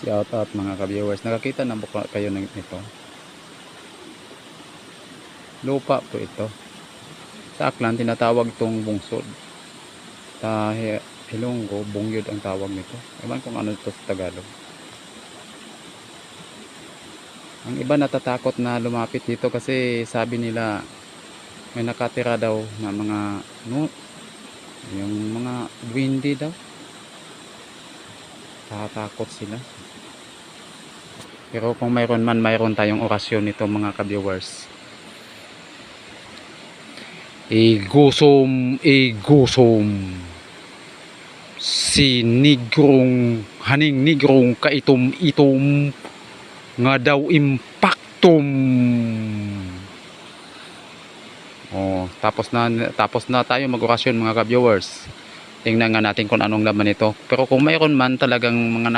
Shout out mga ka-viewers. Nakakita na ba kayo nito? Lupa po ito. Sa Aklan tinatawag itong bungsod. Sa Ilonggo, bungyod ang tawag nito. Ewan kung ano ito sa Tagalog. Ang iba natatakot na lumapit dito kasi sabi nila may nakatira daw na mga yung mga duwende daw. Natatakot sila. Pero kung mayroon man, mayroon tayong orasyon nito mga ka-viewers. Igusom si nigrong haning nigrong kaitom-itom nga daw impactum. Oh, tapos na tayo mag-orasyon mga ka-viewers. Tingnan nga natin kung anong laman nito. Pero kung mayroon man talagang mga